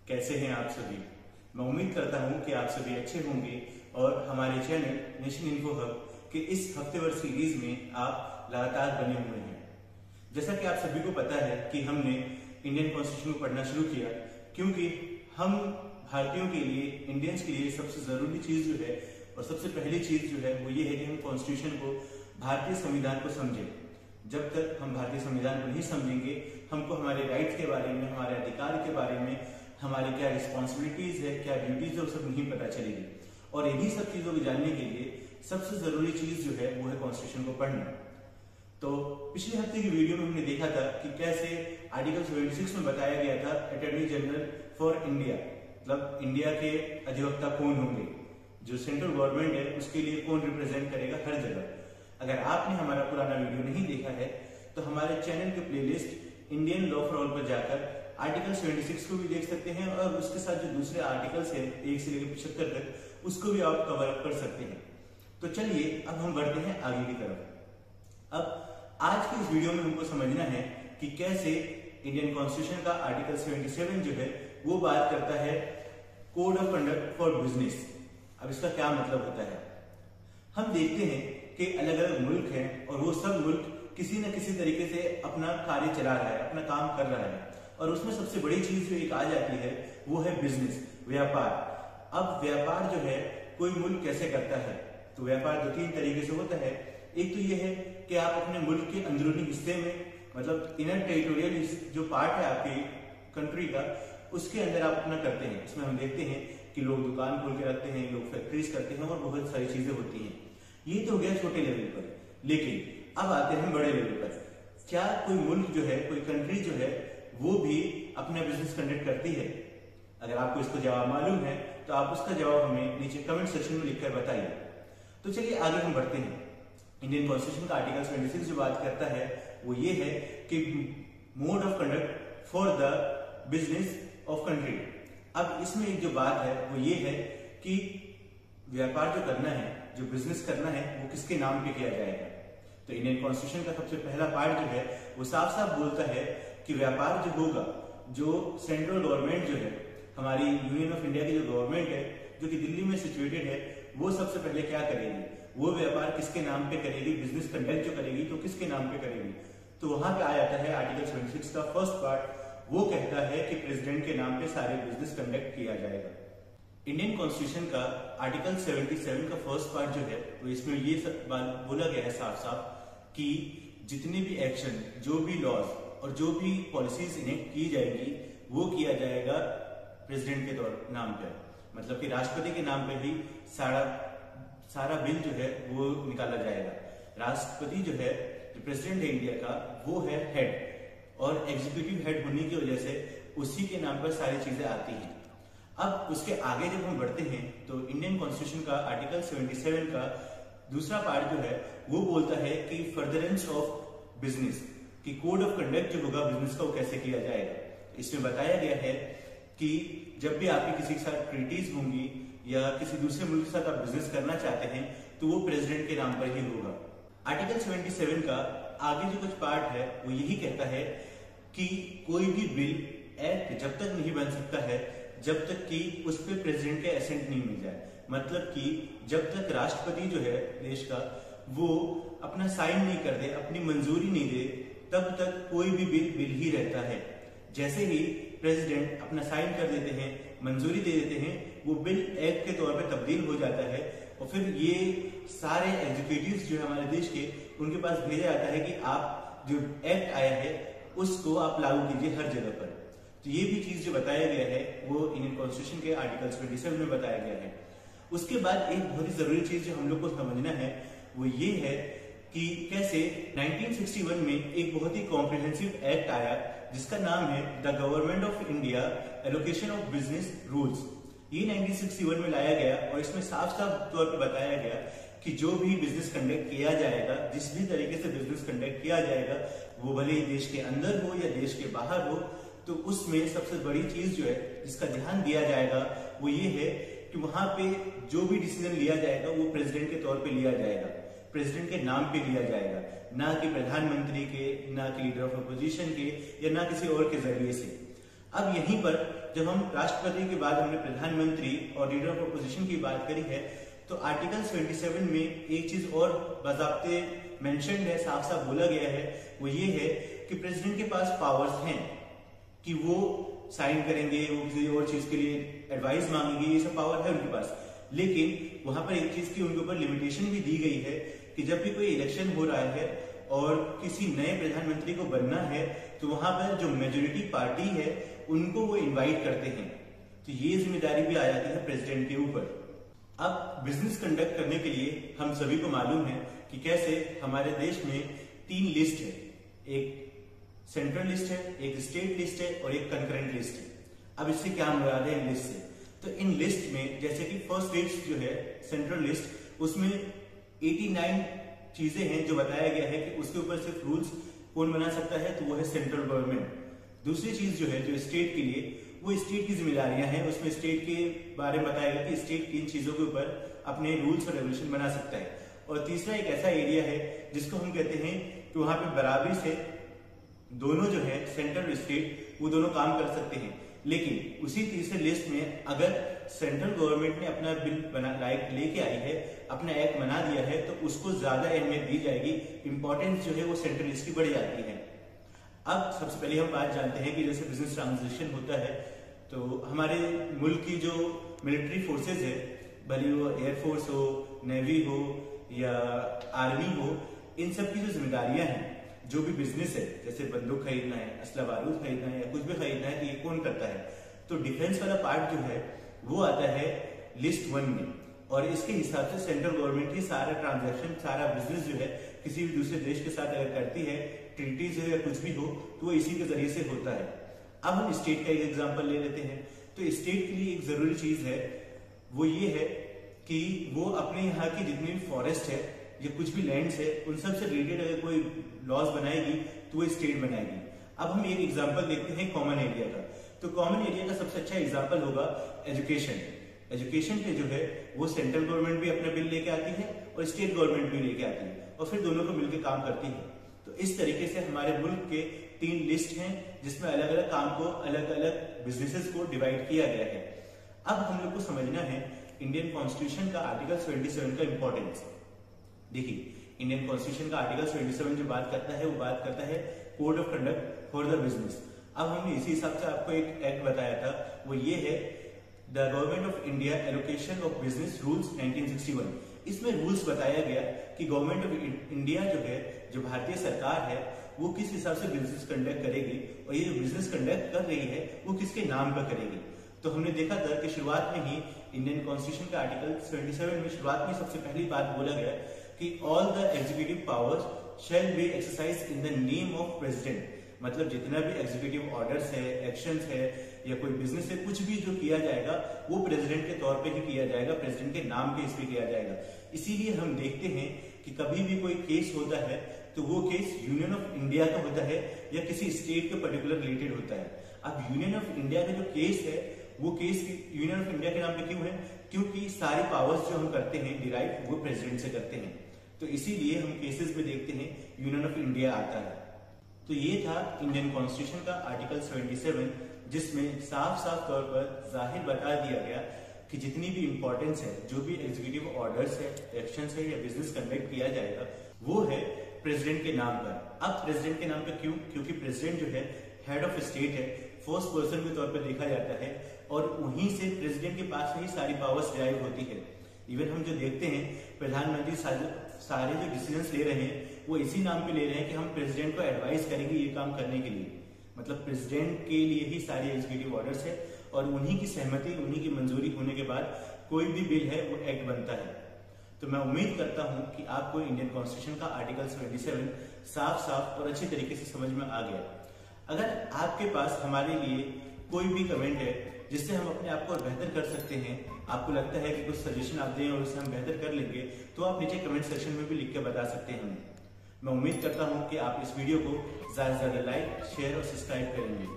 कैसे हैं आप सभी। मैं उम्मीद करता हूं कि आप सभी अच्छे होंगे और हमारे चैनल नेशन इन्फो हब के इस हफ्तेवार सीरीज में आप लगातार बने हुए हैं। जैसा कि आप सभी को पता है कि हमने इंडियन कॉन्स्टिट्यूशन को पढ़ना शुरू किया, क्योंकि हम भारतीयों के लिए, इंडियंस के लिए सबसे जरूरी चीज जो है और सबसे पहली चीज जो है वो ये है कि हम कॉन्स्टिट्यूशन को, भारतीय संविधान को समझें। जब तक हम भारतीय संविधान को नहीं समझेंगे, हमको हमारे राइट्स के बारे में, हमारे अधिकार के बारे में, हमारी क्या रिस्पॉन्सिबिलिटीज है, क्या ड्यूटीज है, वो सब नहीं पता चलेगी। और इन्हीं सब चीजों को जानने के लिए सबसे जरूरी चीज जो है वो है कॉन्स्टिट्यूशन को पढ़ना। तो पिछले हफ्ते की वीडियो में हमने देखा था कि कैसे आर्टिकल 76 में बताया गया था अटॉर्नी जनरल फॉर इंडिया, मतलब इंडिया के अधिवक्ता कौन होंगे, जो सेंट्रल गवर्नमेंट है उसके लिए कौन रिप्रेजेंट करेगा हर जगह। अगर आपने हमारा पुराना वीडियो नहीं देखा है तो हमारे चैनल के playlist Indian law for all पर जाकर आर्टिकल 76 को भी देख सकते हैं और उसके साथ जो दूसरे आर्टिकल्स है 1 से लेकर 75 तक उसको भी आप कवर अप कर सकते हैं। तो चलिए अब हम बढ़ते हैं आगे की तरफ। अब आज की इस वीडियो में हमको समझना है कि कैसे इंडियन कॉन्स्टिट्यूशन का आर्टिकल 77 जो है वो बात करता है code of conduct for business. अब इसका क्या मतलब होता है। हम देखते हैं कि अलग अलग मुल्क हैं और वो सब मुल्क किसी न किसी तरीके से अपना कार्य चला रहा है, अपना काम कर रहा है, और उसमें सबसे बड़ी चीज जो एक आ जाती है वो है बिजनेस, व्यापार। अब व्यापार जो है कोई मुल्क कैसे करता है, तो व्यापार 2-3 तरीके से होता है। एक तो ये है कि आप अपने मुल्क के अंदरूनी हिस्से में, मतलब इनर टेरिटोरियल जो पार्ट है आपकी कंट्री का, उसके अंदर आप अपना करते हैं। इसमें हम देखते हैं कि लोग दुकान खोल के रखते हैं, लोग फैक्ट्रीज करते हैं और बहुत सारी चीजें होती हैं। ये तो हो गया छोटे लेवल पर, लेकिन अब आते हैं बड़े लेवल पर। क्या कोई मुल्क जो है, कोई कंट्री जो है वो भी अपना बिजनेस कंडक्ट करती है? अगर आपको इसको जवाब मालूम है तो आप उसका जवाब हमें नीचे कमेंट सेक्शन में लिखकर बताइए। तो चलिए आगे हम बढ़ते हैं। इंडियन कॉन्स्टिट्यूशन का आर्टिकल 76 जो बात करता है वो ये है कि mode of conduct for the business of country. अब इसमें एक जो बात है वो ये है कि व्यापार जो करना है, जो बिजनेस करना है, वो किसके नाम पे किया जाएगा। तो इंडियन कॉन्स्टिट्यूशन का सबसे पहला पार्ट जो है वो साफ साफ बोलता है कि व्यापार जो होगा, जो सेंट्रल गवर्नमेंट जो है, हमारी यूनियन ऑफ इंडिया की जो गवर्नमेंट है जो कि दिल्ली में सिचुएटेड है, वो सबसे पहले क्या करेगी, वो व्यापार किसके नाम पे करेगी, बिजनेस कंडक्ट जो करेगी तो किसके नाम पे करेगी। तो वहां पे आ जाता है आर्टिकल 76 का फर्स्ट पार्ट, वो कहता है कि प्रेसिडेंट के नाम पे सारे बिजनेस कंडक्ट किया जाएगा। इंडियन कॉन्स्टिट्यूशन का आर्टिकल 77 का फर्स्ट पार्ट जो है तो इसमें ये बात बोला गया है साफ साफ कि जितने भी एक्शन, जो भी लॉज और जो भी पॉलिसीज इनेक्ट की जाएगी वो किया जाएगा प्रेसिडेंट के नाम पे, मतलब कि राष्ट्रपति के नाम पे ही सारा बिल जो है वो निकाला जाएगा। राष्ट्रपति जो है, जो प्रेसिडेंट है इंडिया का, वो है हेड, और एग्जीक्यूटिव हेड होने की वजह से उसी के नाम पर सारी चीजें आती हैं। अब उसके आगे जब हम बढ़ते हैं तो इंडियन कॉन्स्टिट्यूशन का आर्टिकल 77 का दूसरा पार्ट जो है वो बोलता है कि फर्दरेंस ऑफ बिजनेस, कि कोड ऑफ कंडक्ट जो होगा बिजनेस का वो कैसे किया जाएगा। इसमें बताया गया है कि जब भी आपकी किसी के साथ ट्रीटीज होंगी या किसी दूसरे मुल्क के साथ आप बिजनेस करना चाहते हैं तो वो प्रेसिडेंट के नाम पर ही होगा। आर्टिकल 77 का आगे जो कुछ पार्ट है वो यही कहता है कि कोई भी बिल, एक्ट जब तक नहीं बन सकता है जब तक कि उस पर प्रेसिडेंट के एसेंट नहीं मिल जाए। मतलब कि जब तक राष्ट्रपति जो है देश का वो अपना साइन नहीं कर दे, अपनी मंजूरी नहीं दे, तब तक कोई भी बिल ही रहता है। जैसे ही प्रेसिडेंट अपना साइन कर देते हैं, मंजूरी दे देते हैं, वो बिल एक्ट के तौर पे तब्दील हो जाता है और फिर ये सारे एग्जीक्यूटिव्स जो है हमारे देश के, उनके पास भेजा जाता है कि आप जो एक्ट आया है उसको आप लागू कीजिए हर जगह पर। तो ये भी चीज जो बताया गया है वो इंडियन कॉन्स्टिट्यूशन के आर्टिकल 77 में बताया गया है। उसके बाद एक बहुत ही जरूरी चीज जो हम लोग को समझना है वो ये है कि कैसे 1961 में एक बहुत ही कॉम्प्रिहेंसिव एक्ट आया जिसका नाम है the government of India allocation of business rules. ये 1961 में लाया गया और इसमें साफ साफ तौर पर बताया गया कि जो भी बिजनेस कंडक्ट किया जाएगा, जिस भी तरीके से बिजनेस कंडक्ट किया जाएगा, वो भले ही देश के अंदर हो या देश के बाहर हो, तो उसमें सबसे बड़ी चीज जो है जिसका ध्यान दिया जाएगा वो ये है कि वहां पे जो भी डिसीजन लिया जाएगा वो प्रेसिडेंट के तौर पे लिया जाएगा, प्रेसिडेंट के नाम पे लिया जाएगा, ना कि प्रधानमंत्री के, ना कि लीडर ऑफ अपोजिशन के, या ना किसी और के जरिए से। अब यहीं पर जब हम राष्ट्रपति के बाद हमने प्रधानमंत्री और लीडर ऑफ अपोजिशन की बात करी है, तो आर्टिकल 77 में एक चीज और बाज़ाब्ते मेंशन है, साफ साफ बोला गया है, वो ये है कि प्रेसिडेंट के पास पावर्स हैं कि वो साइन करेंगे, वो किसी और चीज के लिए एडवाइस मांगेंगे, ये सब पावर है उनके पास। लेकिन वहां पर एक चीज की उनके ऊपर लिमिटेशन भी दी गई है कि जब भी कोई इलेक्शन हो रहा है और किसी नए प्रधानमंत्री को बनना है, तो वहां पर जो मेजोरिटी पार्टी है उनको वो इन्वाइट करते हैं। तो ये जिम्मेदारी भी आ जाती है प्रेसिडेंट के ऊपर। अब बिजनेस कंडक्ट करने के लिए हम सभी को मालूम है कि कैसे हमारे देश में 3 लिस्ट है, एक सेंट्रल लिस्ट है, एक स्टेट लिस्ट है और एक कंकरेंट लिस्ट है। अब इससे क्या मुराद है इन लिस्ट से? तो इन लिस्ट में जैसे कि फर्स्ट लिस्ट जो है सेंट्रल लिस्ट, उसमें 89 चीजें हैं जो बताया गया है कि उसके ऊपर सिर्फ रूल्स कौन बना सकता है, तो वो है सेंट्रल गवर्नमेंट। दूसरी चीज जो है जो स्टेट के लिए, वो स्टेट की जिम्मेदारियां हैं, उसमें स्टेट के बारे में बताया गया कि स्टेट इन चीजों के ऊपर अपने रूल्स और रेगुलेशन बना सकता है। और तीसरा एक ऐसा एरिया है जिसको हम कहते हैं कि वहां पे बराबरी से दोनों जो है सेंट्रल और स्टेट वो दोनों काम कर सकते हैं। लेकिन उसी तीसरे लिस्ट में अगर सेंट्रल गवर्नमेंट ने अपना बिल बना लेके आई है, अपना एक्ट बना दिया है, तो उसको ज्यादा अहमियत दी जाएगी, इंपॉर्टेंस जो है वो सेंट्रल लिस्ट की बढ़ जाती है। अब सबसे पहले हम बात जानते हैं कि जैसे बिजनेस ट्रांजिशन होता है, तो हमारे मुल्क की जो मिलिट्री फोर्सेज है, भले वो एयरफोर्स हो, नेवी हो या आर्मी हो, इन सब की जो जिम्मेदारियां हैं, जो भी बिजनेस है, जैसे बंदूक खरीदना है, असला बारूद खरीदना है या कुछ भी खरीदना है, तो ये कौन करता है? तो डिफेंस वाला पार्ट जो है वो आता है लिस्ट 1 में, और इसके हिसाब से सेंट्रल गवर्नमेंट ही सारा ट्रांजैक्शन, सारा बिजनेस जो है किसी भी दूसरे देश के साथ अगर करती है, ट्रीटीज हो या कुछ भी हो, तो वो इसी के जरिए से होता है। अब हम स्टेट का एक एग्जांपल ले लेते हैं। तो स्टेट के लिए एक जरूरी चीज है, वो ये है कि वो अपने यहाँ की जितनी भी फॉरेस्ट है या कुछ भी लैंड्स है, उन सब से रिलेटेड अगर कोई लॉज बनाएगी तो वो स्टेट बनाएगी। अब हम एक एग्जांपल देखते हैं कॉमन एरिया का। तो कॉमन एरिया का सबसे अच्छा एग्जांपल होगा एजुकेशन। एजुकेशन पे जो है वो सेंट्रल गवर्नमेंट भी अपना बिल लेके आती है और स्टेट गवर्नमेंट भी लेके आती है, और फिर दोनों को मिलकर काम करती है। तो इस तरीके से हमारे मुल्क के 3 लिस्ट हैं जिसमें अलग अलग काम को, अलग अलग बिजनेसेस को डिवाइड किया गया है। अब हम लोग को समझना है इंडियन कॉन्स्टिट्यूशन का आर्टिकल 77 का इंपॉर्टेंस। देखिए, इंडियन कॉन्स्टिट्यूशन का आर्टिकल 77 जो बात करता है वो बात करता है code of conduct for the business. अब हमने इसी हिसाब से आपको एक एक्ट बताया था, वो ये है the government of India allocation of business rules 1961। इसमें रूल्स बताया गया कि गवर्नमेंट ऑफ इंडिया जो है, जो भारतीय सरकार है, वो किस हिसाब से बिजनेस कंडक्ट करेगी, और ये जो बिजनेस कंडक्ट कर रही है वो किसके नाम पर करेगी। तो हमने देखा था कि शुरुआत में ही इंडियन कॉन्स्टिट्यूशन का आर्टिकल 77 में शुरुआत में सबसे पहली बात बोला गया कि all the executive powers shall be exercise in the name of president. मतलब जितना भी एग्जीक्यूटिव ऑर्डर्स है, एक्शंस है या कोई बिजनेस है, कुछ भी जो किया जाएगा वो प्रेसिडेंट के तौर पे ही किया जाएगा, प्रेसिडेंट के नाम पे इस पे किया जाएगा। इसीलिए हम देखते हैं कि कभी भी कोई केस होता है तो वो केस यूनियन ऑफ इंडिया का होता है या किसी स्टेट के पर्टिकुलर रिलेटेड होता है। अब यूनियन ऑफ इंडिया का जो केस है वो केस यूनियन ऑफ इंडिया के नाम पे क्यों है? क्योंकि सारी पावर्स जो हम करते हैं डिराइव वो प्रेसिडेंट से करते हैं, तो इसीलिए हम केसेस में देखते हैं यूनियन ऑफ इंडिया आता है। तो ये था इंडियन कॉन्स्टिट्यूशन का आर्टिकल 77, जिसमें साफ साफ तौर पर जाहिर बता दिया गया कि जितनी भी इंपॉर्टेंस है, जो भी एग्जीक्यूटिव ऑर्डर्स है, एक्शंस है या बिजनेस कंडक्ट किया जाएगा, वो है प्रेसिडेंट के नाम पर। अब प्रेसिडेंट के नाम पर क्यों? क्योंकि प्रेसिडेंट जो है हेड ऑफ स्टेट है, फर्स्ट पर्सन के तौर पर देखा जाता है, और वहीं से प्रेसिडेंट के पास ही सारी पावर्स डिराइव होती है। इवन हम जो देखते हैं प्रधानमंत्री सारे जो डिसीजंस ले रहे हैं वो इसी नाम पे ले रहे हैं कि हम प्रेसिडेंट को एडवाइस करेंगे ये काम करने के लिए। मतलब प्रेसिडेंट के लिए ही सारी एग्जीक्यूटिव ऑर्डर्स है, और उन्हीं की सहमति, उन्हीं की मंजूरी होने के बाद कोई भी बिल है वो एक्ट बनता है। तो मैं उम्मीद करता हूं कि आपको इंडियन कॉन्स्टिट्यूशन का आर्टिकल 77 साफ साफ और अच्छी तरीके से समझ में आ गया। अगर आपके पास हमारे लिए कोई भी कमेंट है जिससे हम अपने आप को बेहतर कर सकते हैं, आपको लगता है कि कुछ सजेशन आप दें और उससे हम बेहतर कर लेंगे, तो आप नीचे कमेंट सेक्शन में भी लिख के बता सकते हैं। मैं उम्मीद करता हूं कि आप इस वीडियो को ज्यादा से ज्यादा लाइक, शेयर और सब्सक्राइब करेंगे।